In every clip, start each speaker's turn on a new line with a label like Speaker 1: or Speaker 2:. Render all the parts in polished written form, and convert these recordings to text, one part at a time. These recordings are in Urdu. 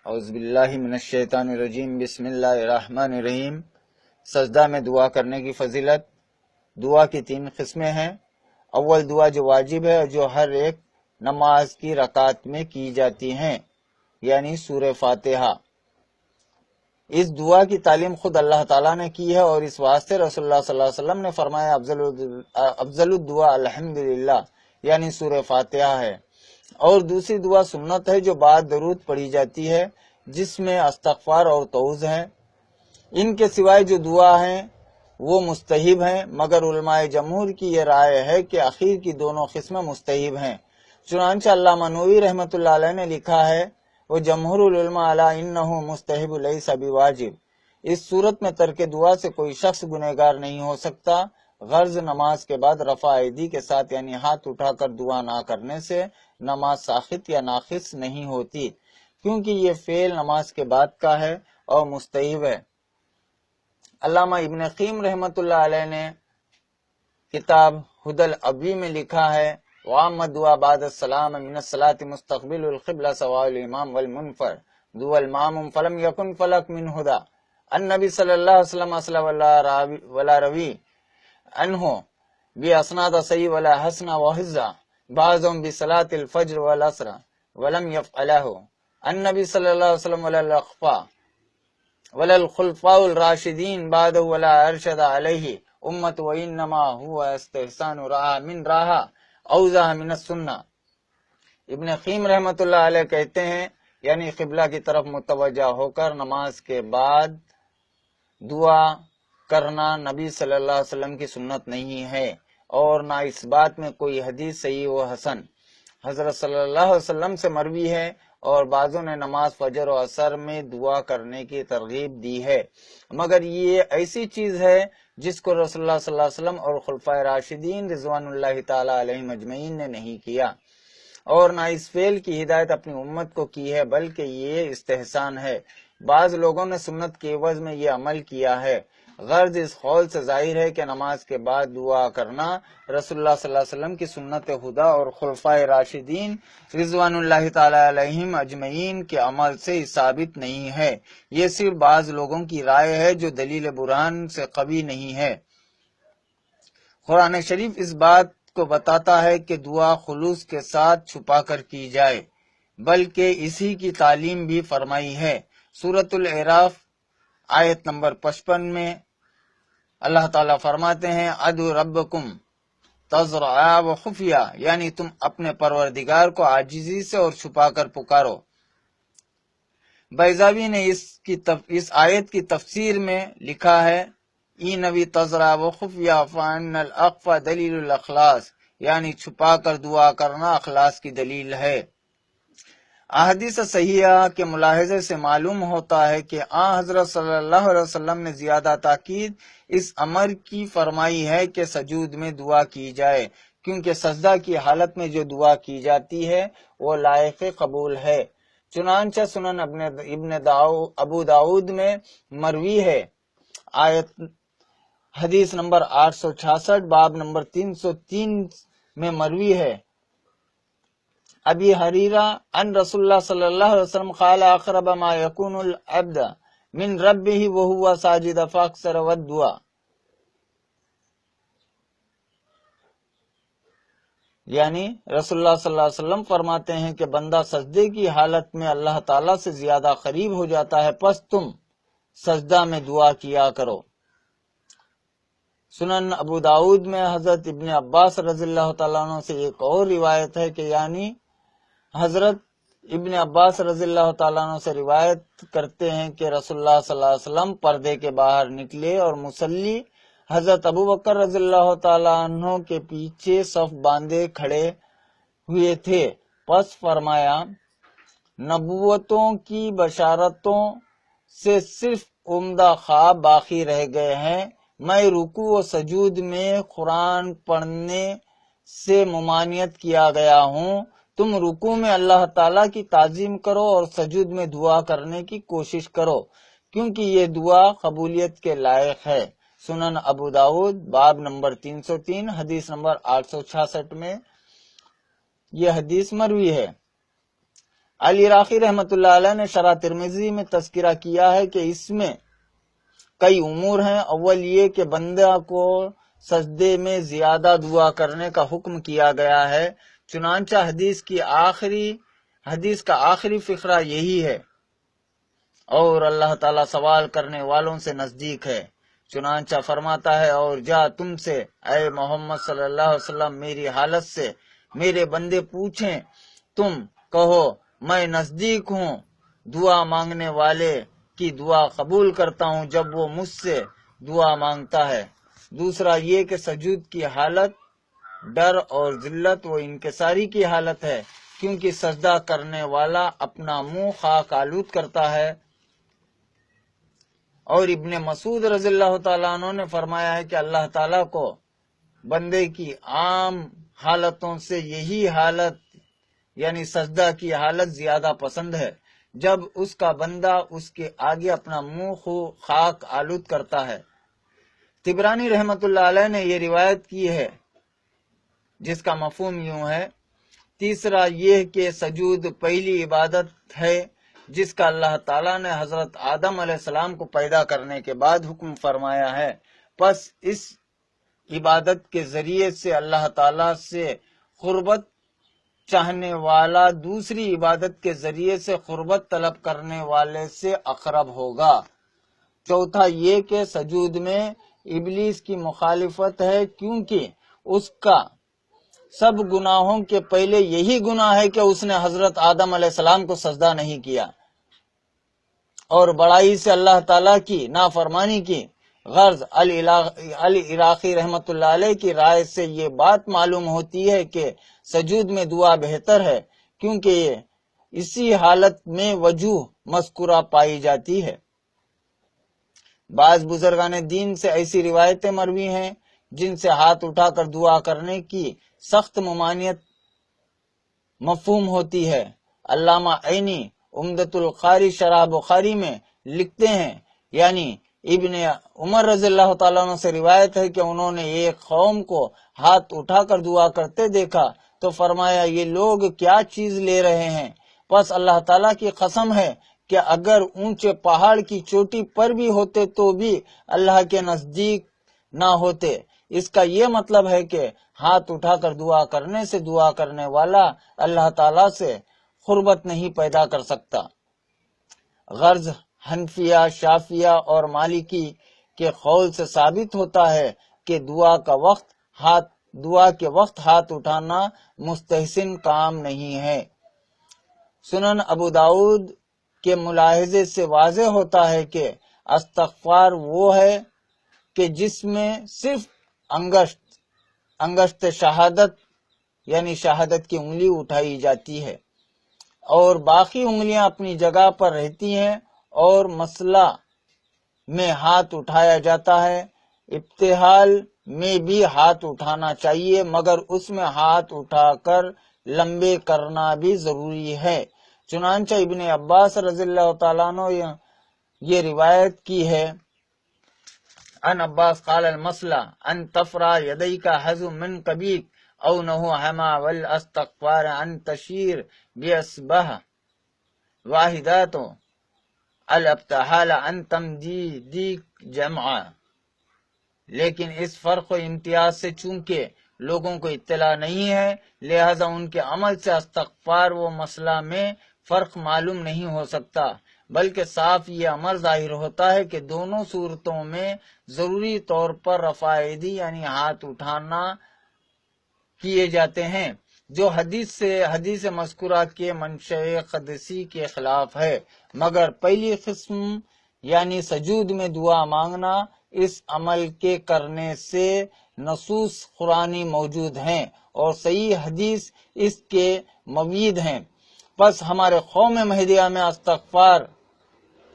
Speaker 1: اعوذ باللہ من الشیطان الرجیم، بسم اللہ الرحمن الرحیم۔ سجدہ میں دعا کرنے کی فضیلت۔ دعا کی 3 قسمیں ہیں۔ اول دعا جو واجب ہے اور جو ہر ایک نماز کی رکعت میں کی جاتی ہیں، یعنی سورہ فاتحہ۔ اس دعا کی تعلیم خود اللہ تعالیٰ نے کی ہے اور اس واسطے رسول اللہ صلی اللہ علیہ وسلم نے فرمایا افضل الدعا الحمدللہ، یعنی سورہ فاتحہ ہے۔ اور دوسری دعا سنت ہے جو بعد درود پڑھی جاتی ہے، جس میں استغفار اور توعوذ ہیں۔ ان کے سوائے جو دعا ہیں وہ مستحب ہیں، مگر علماء جمہور کی یہ رائے ہے کہ اخیر کی دونوں قسمیں مستحب ہیں۔ چنانچہ علامہ نووی رحمۃ اللہ علیہ نے لکھا ہے، وہ جمہور العلماء علی انہ مستحب لیس بواجب۔ اس صورت میں ترک دعا سے کوئی شخص گنہگار نہیں ہو سکتا۔ غرض نماز کے بعد رفع ایدی کے ساتھ یعنی ہاتھ اٹھا کر دعا نہ کرنے سے نماز ساقط یا ناقص نہیں ہوتی، کیونکہ یہ فعل نماز کے بعد کا ہے اور مستحب ہے۔ علامہ ابن قیم رحمۃ اللہ علیہ نے کتاب ہدی الابی میں لکھا ہے، وعام دعا بعد السلام من الصلاة مستقبل القبلہ سواء الامام والمنفر دعا الماموم فلم یکن فلک من ہدا۔ النبی صلی اللہ علیہ وسلم اصلا ولا روی عنہ باسناد صحیح ولا حسن وحزہ بعضهم بصلاة الفجر والعصر ولم يفعله النبی صلی اللہ علیہ وسلم ولا الخلفاء الراشدین بعد ولا ارشد علیہ امت وانما هو استحسان راہ من راہ اوضح من السنہ۔ ابن قیم رحمۃ اللہ علیہ کہتے ہیں، یعنی قبلہ کی طرف متوجہ ہو کر نماز کے بعد دعا کرنا نبی صلی اللہ علیہ وسلم کی سنت نہیں ہے، اور نہ اس بات میں کوئی حدیث صحیح و حسن حضرت صلی اللہ علیہ وسلم سے مروی ہے، اور بعضوں نے نماز فجر و عصر میں دعا کرنے کی ترغیب دی ہے، مگر یہ ایسی چیز ہے جس کو رسول اللہ صلی اللہ علیہ وسلم اور خلفائے راشدین رضوان اللہ تعالی علیہم اجمعین نے نہیں کیا، اور نہ اس فعل کی ہدایت اپنی امت کو کی ہے، بلکہ یہ استحسان ہے۔ بعض لوگوں نے سنت کے عوض میں یہ عمل کیا ہے۔ غرض اس قول سے ظاہر ہے کہ نماز کے بعد دعا کرنا رسول اللہ صلی اللہ علیہ وسلم کی سنت خدا اور خلفائے راشدین رضوان اللہ تعالی علیہم اجمعین کے عمل سے ثابت نہیں ہے۔ یہ صرف بعض لوگوں کی رائے ہے جو دلیل برہان سے قوی نہیں ہے۔ قرآن شریف اس بات کو بتاتا ہے کہ دعا خلوص کے ساتھ چھپا کر کی جائے، بلکہ اسی کی تعلیم بھی فرمائی ہے۔ سورۃ الاعراف آیت نمبر 55 میں اللہ تعالیٰ فرماتے ہیں، ادعوا ربکم تضرعا و خفیہ، یعنی تم اپنے پروردگار کو عاجزی سے اور چھپا کر پکارو۔ بیضاوی نے اس آیت کی تفسیر میں لکھا ہے، ای نبی تضرع و خفیہ فان الاخفى دلیل الاخلاص، یعنی چھپا کر دعا کرنا اخلاص کی دلیل ہے۔ احادیث صحیحہ کے ملاحظے سے معلوم ہوتا ہے کہ حضرت صلی اللہ علیہ وسلم نے زیادہ تاکید اس امر کی فرمائی ہے کہ سجود میں دعا کی جائے، کیونکہ سجدہ کی حالت میں جو دعا کی جاتی ہے وہ لائق قبول ہے۔ چنانچہ سنن ابو داود میں مروی ہے، حدیث نمبر 866 باب نمبر 303 میں مروی ہے، ابی حریرہ ان رسول اللہ صلی اللہ علیہ وسلم قال اقرب ما یکون العبد من ربہ وہو ساجد فاکثر الدعاء، یعنی رسول اللہ صلی اللہ علیہ وسلم فرماتے ہیں کہ بندہ سجدے کی حالت میں اللہ تعالیٰ سے زیادہ قریب ہو جاتا ہے، پس تم سجدہ میں دعا کیا کرو۔ سنن ابو داود میں حضرت ابن عباس رضی اللہ تعالیٰ عنہ سے ایک اور روایت ہے کہ یعنی حضرت ابن عباس رضی اللہ تعالیٰ عنہ سے روایت کرتے ہیں کہ رسول اللہ صلی اللہ علیہ وسلم پردے کے باہر نکلے اور مصلی حضرت ابو بکر رضی اللہ تعالیٰ عنہ کے پیچھے صف باندھے کھڑے ہوئے تھے، پس فرمایا، نبوتوں کی بشارتوں سے صرف عمدہ خواب باقی رہ گئے ہیں، میں رکوع و سجود میں قرآن پڑھنے سے ممانعت کیا گیا ہوں، تم رکوع میں اللہ تعالیٰ کی تعظیم کرو اور سجود میں دعا کرنے کی کوشش کرو، کیونکہ یہ دعا قبولیت کے لائق ہے۔ سنن ابو داود باب نمبر 303 حدیث نمبر 866 میں یہ حدیث مروی ہے۔ علی راقی رحمت اللہ علیہ نے شرح ترمذی میں تذکرہ کیا ہے کہ اس میں کئی امور ہیں۔ اول یہ کہ بندہ کو سجدے میں زیادہ دعا کرنے کا حکم کیا گیا ہے، چنانچہ حدیث کا آخری فقرہ یہی ہے، اور اللہ تعالیٰ سوال کرنے والوں سے نزدیک ہے۔ چنانچہ فرماتا ہے، اور جا تم سے اے محمد صلی اللہ علیہ وسلم میری حالت سے میرے بندے پوچھیں، تم کہو میں نزدیک ہوں، دعا مانگنے والے کی دعا قبول کرتا ہوں جب وہ مجھ سے دعا مانگتا ہے۔ دوسرا یہ کہ سجود کی حالت ڈر اور ذلت و انکساری کی حالت ہے، کیونکہ سجدہ کرنے والا اپنا منہ خاک آلود کرتا ہے، اور ابن مسعود رضی اللہ تعالیٰ عنہ نے فرمایا ہے کہ اللہ تعالیٰ کو بندے کی عام حالتوں سے یہی حالت یعنی سجدہ کی حالت زیادہ پسند ہے، جب اس کا بندہ اس کے آگے اپنا منہ خاک آلود کرتا ہے۔ طبرانی رحمت اللہ علیہ نے یہ روایت کی ہے جس کا مفہوم یوں ہے، تیسرا یہ کہ سجود پہلی عبادت ہے جس کا اللہ تعالیٰ نے حضرت آدم علیہ السلام کو پیدا کرنے کے بعد حکم فرمایا ہے، پس اس عبادت کے ذریعے سے اللہ تعالیٰ سے قربت چاہنے والا دوسری عبادت کے ذریعے سے قربت طلب کرنے والے سے اقرب ہوگا۔ چوتھا یہ کہ سجود میں ابلیس کی مخالفت ہے، کیونکہ اس کا سب گناہوں کے پہلے یہی گناہ ہے کہ اس نے حضرت آدم علیہ السلام کو سجدہ نہیں کیا اور بڑائی سے اللہ تعالیٰ کی نافرمانی کی۔ غرض العراقی رحمت اللہ علیہ کی رائے سے یہ بات معلوم ہوتی ہے کہ سجود میں دعا بہتر ہے، کیونکہ اسی حالت میں وجوہ مذکورہ پائی جاتی ہے۔ بعض بزرگان دین سے ایسی روایتیں مروی ہیں جن سے ہاتھ اٹھا کر دعا کرنے کی سخت ممانعت مفہوم ہوتی ہے۔ علامہ عینی عمدۃ القاری شرح بخاری میں لکھتے ہیں، یعنی ابن عمر رضی اللہ تعالیٰ عنہ سے روایت ہے کہ انہوں نے ایک قوم کو ہاتھ اٹھا کر دعا کرتے دیکھا تو فرمایا یہ لوگ کیا چیز لے رہے ہیں؟ پس اللہ تعالیٰ کی قسم ہے کہ اگر اونچے پہاڑ کی چوٹی پر بھی ہوتے تو بھی اللہ کے نزدیک نہ ہوتے۔ اس کا یہ مطلب ہے کہ ہاتھ اٹھا کر دعا کرنے سے دعا کرنے والا اللہ تعالیٰ سے قربت نہیں پیدا کر سکتا۔ غرض حنفیہ، شافیہ اور مالکی کے قول سے ثابت ہوتا ہے کہ دعا کے وقت ہاتھ اٹھانا مستحسن کام نہیں ہے۔ سنن ابو داؤد کے ملاحظے سے واضح ہوتا ہے کہ استغفار وہ ہے کہ جس میں صرف انگشت شہادت یعنی شہادت کی انگلی اٹھائی جاتی ہے اور باقی انگلیاں اپنی جگہ پر رہتی ہیں، اور مسئلہ میں ہاتھ اٹھایا جاتا ہے۔ ابتحال میں بھی ہاتھ اٹھانا چاہیے، مگر اس میں ہاتھ اٹھا کر لمبے کرنا بھی ضروری ہے۔ چنانچہ ابن عباس رضی اللہ تعالیٰ عنہ یہ روایت کی ہے، ان عباس قال المسئلہ ان تفرع یدیک حذو من کبیک او نحو حما والاستغفار ان تشیر باصبع واحدات الابتحال ان تمدیدیک جمعا۔ لیکن اس فرق و امتیاز سے چونکہ لوگوں کو اطلاع نہیں ہے، لہذا ان کے عمل سے استغفار و مسئلہ میں فرق معلوم نہیں ہو سکتا، بلکہ صاف یہ امر ظاہر ہوتا ہے کہ دونوں صورتوں میں ضروری طور پر رفع ایدی یعنی ہاتھ اٹھانا کیے جاتے ہیں، جو حدیث مذکورہ کے منشأ قدسی کے خلاف ہے۔ مگر پہلی قسم یعنی سجود میں دعا مانگنا، اس عمل کے کرنے سے نصوص قرآنی موجود ہیں اور صحیح حدیث اس کے موید ہیں۔ پس ہمارے قوم مہدیہ میں استغفار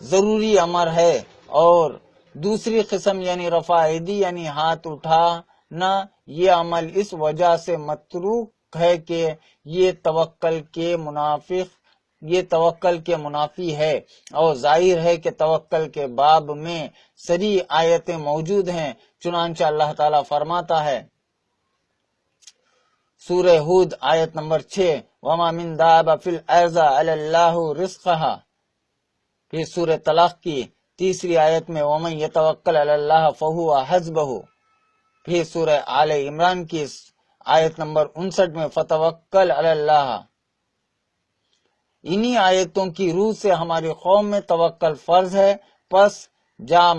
Speaker 1: ضروری امر ہے، اور دوسری قسم یعنی رفع ایدی یعنی ہاتھ اٹھانا، یہ عمل اس وجہ سے متروک ہے کہ یہ توکل کے منافی ہے، اور ظاہر ہے کہ توکل کے باب میں صریح آیتیں موجود ہیں۔ چنانچہ اللہ تعالیٰ فرماتا ہے سورہ ہود آیت نمبر 6، وما من دابة فی الارض الا اللہ رزقها، پھر سورہ طلاق کی تیسری آیت میں ومن یتوکل علی اللہ فہو حسبہ، پھر سورہ آل عمران کی آیت نمبر 59 میں فتوکل علی اللہ۔ انہی آیتوں کی روح سے ہماری قوم میں توکل فرض ہے، پس جب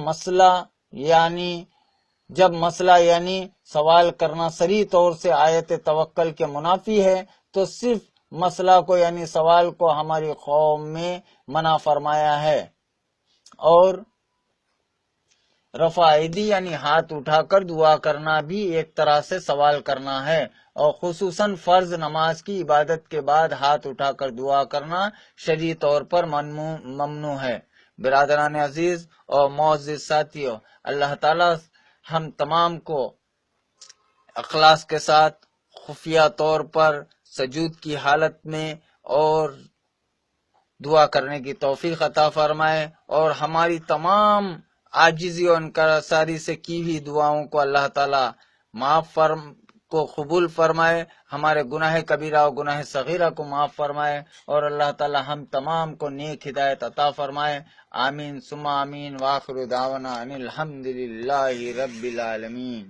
Speaker 1: مسئلہ یعنی سوال کرنا صریح طور سے آیت توکل کے منافی ہے، تو صرف مسئلہ کو یعنی سوال کو ہماری قوم میں منع فرمایا ہے، اور رفع ایدی یعنی ہاتھ اٹھا کر دعا کرنا بھی ایک طرح سے سوال کرنا ہے، اور خصوصاً فرض نماز کی عبادت کے بعد ہاتھ اٹھا کر دعا کرنا شرعی طور پر ممنوع ہے۔ برادران عزیز اور معزز ساتھیو، اللہ تعالیٰ ہم تمام کو اخلاص کے ساتھ خفیہ طور پر سجود کی حالت میں اور دعا کرنے کی توفیق عطا فرمائے، اور ہماری تمام عاجزی اور انکساری سے کی ہوئی دعاؤں کو اللہ تعالیٰ کو قبول فرمائے، ہمارے گناہ کبیرہ اور گناہ صغیرہ کو معاف فرمائے، اور اللہ تعالیٰ ہم تمام کو نیک ہدایت عطا فرمائے۔ آمین ثم آمین، وآخر دعوانا ان الحمد للہ رب العالمین۔